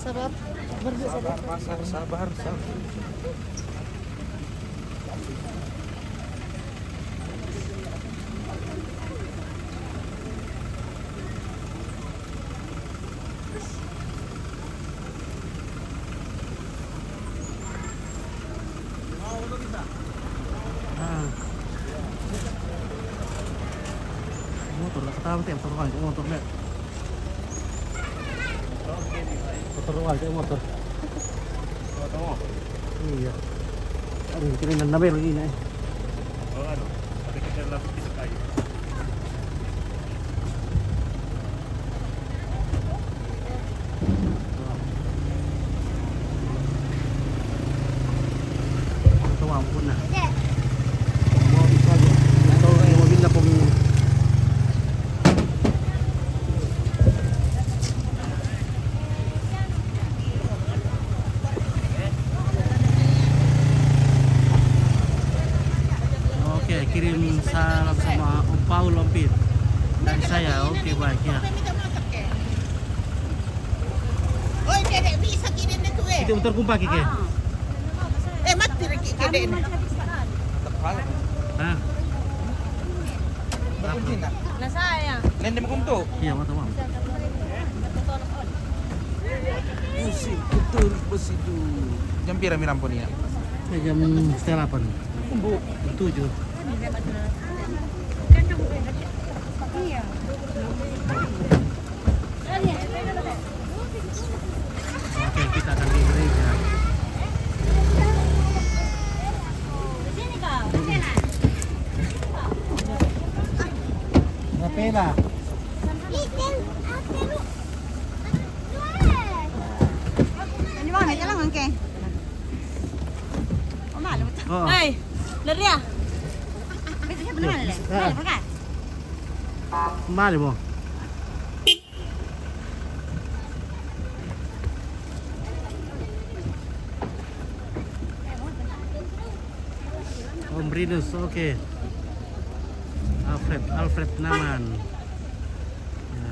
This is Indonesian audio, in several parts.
Sabar. Motor lah ketawa tiap motor lihat. Motor. Iya. Aduh, kira nandamay lagi na eh. Oh, ano? Sabi ko siya lang sa kayo. Tumawag ko na. Mau bisa aja. Ito ay mobil na pong kirim salam sama Om Paul Lompit dari saya. Oke, baik ya. Oh, dedek bisa kirim itu eh. Itu motor kumpa kike. Mati lagi dedek. Hah? Na saya. Nende mo kumto. Iya, mata mam. Musik betul besitu. Jam pira mi rampon ya? Jam setengah 8. Kumbu. 7. Oke, kita akan di gereja. Ngapela. Ini mana jalan ngangke? Oh, malu. Oh. Hei, lari ya? Biasanya beneran le. Pakai. Kembali mo. Om Rinus, oke. Alfred Naman. Ya.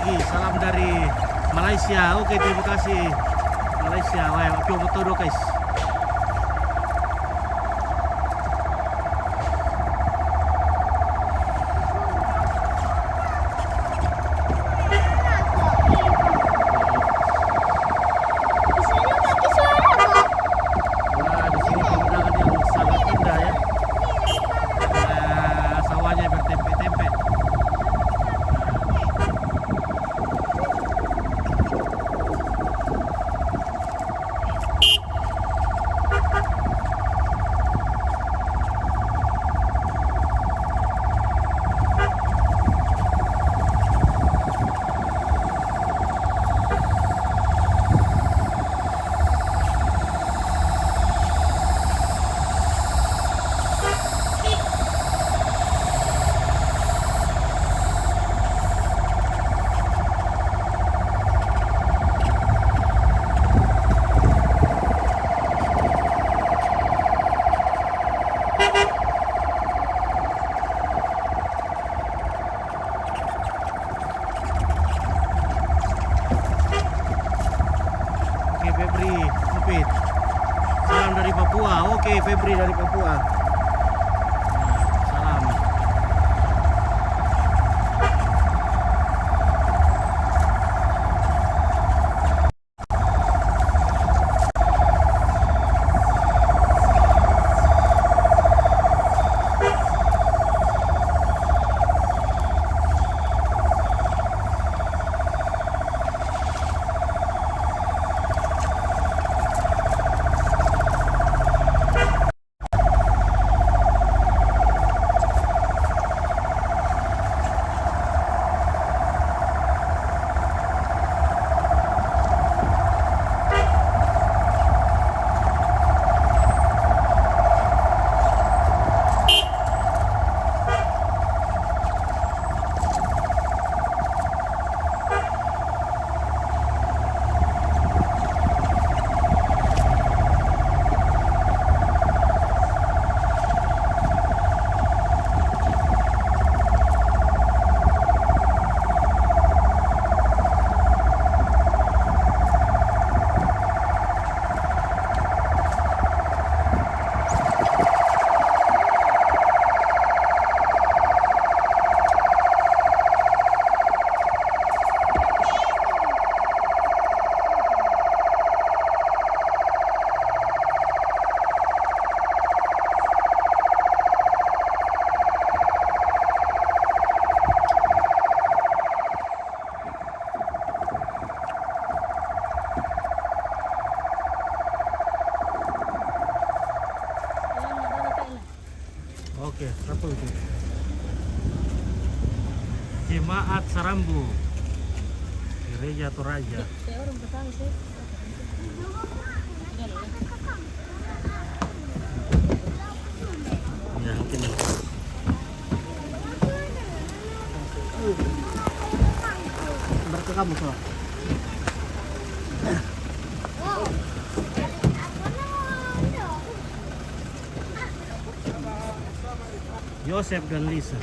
Salam dari Malaysia. Oke, terima kasih Malaysia. Wah, api motor guys. Wah, di sini pemandangan yang sangat indah ya. Sawahnya bertempe-tempe. Febri Mupit. Salam dari Papua. Oke, Febri dari Papua. Salam. Apa itu? Jemaat Sarambu, Gereja Toraja. Saya orang Betawi sih. Ya, mungkin. Berarti kamu soal. Yosef dan Lisa.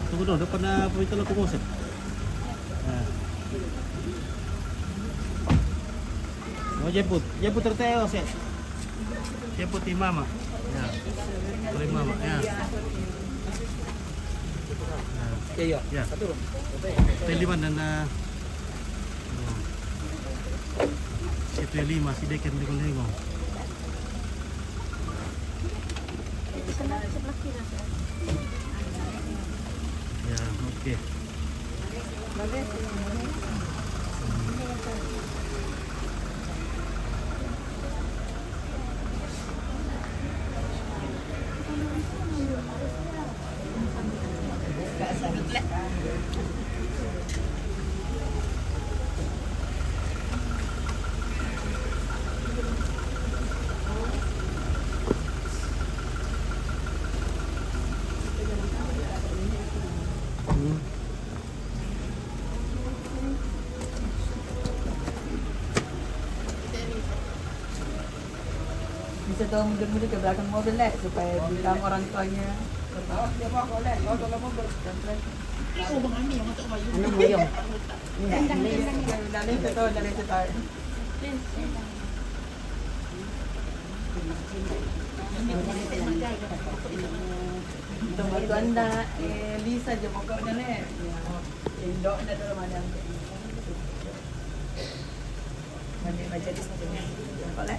Tunggu dulu, depan apa itu lo Yosef? Nah. Mau jemput terteo sih. Jemput di mama. Ya. Oleh mama, ya. Iya. Ya. T5 dan si T5 si Deken di Kulengong. Sebelah kiri. Ya, oke. Hmm. Bisa tahu mundur-mundur ke belakang mobil lah supaya bilang orang tuanya. Ano mo yung? Dali ito tayo. Ito anda, Lisa, jumpa ko na eh. Indo na doon naman yan. Mandi majalis na din. Jumpa lah.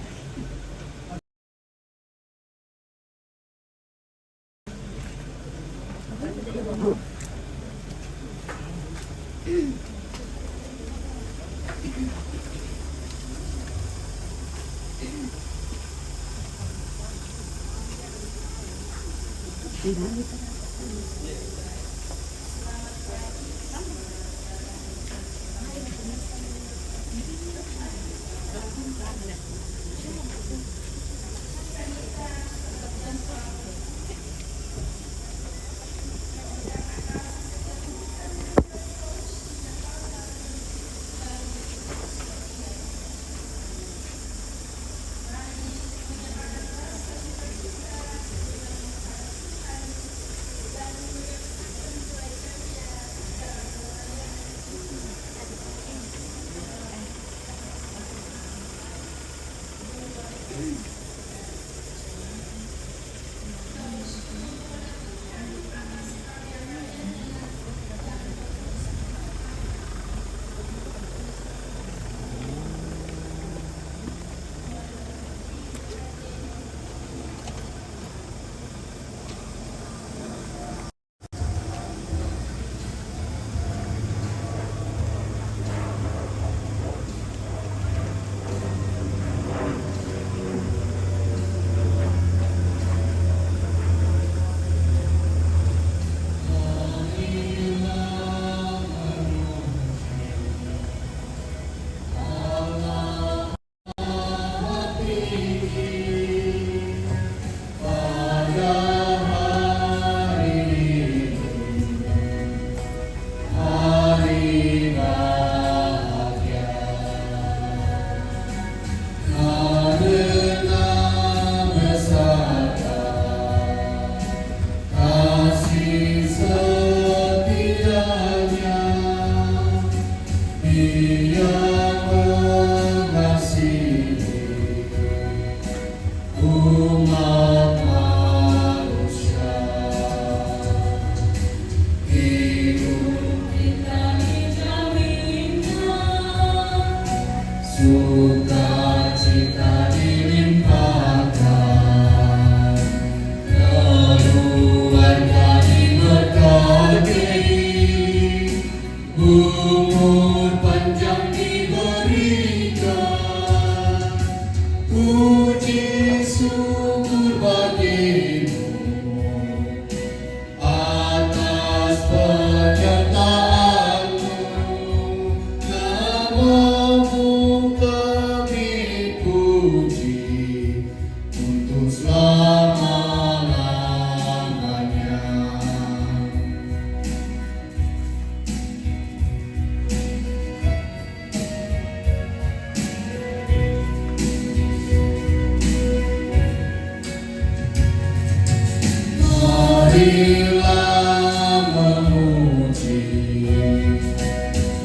Marilah memuji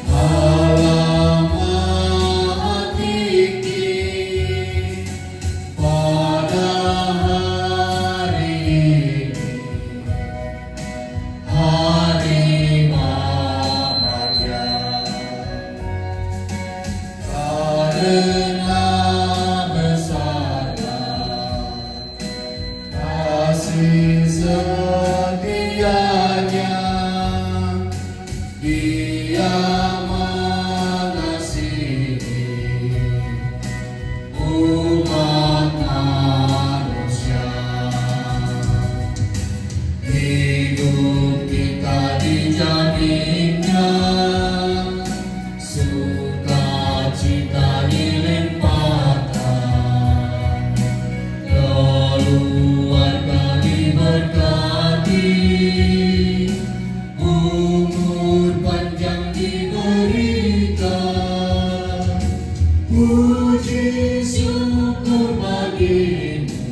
Allah Maha Tinggi pada hari ini, hari bahagia, karena besarnya kasih setianya. Dia mengasihi umat manusia. Hidup kita dijaminnya, sukacita dilimpahkan, keluarga diberkati, umur panjang diberikan. Puji syukur bagimu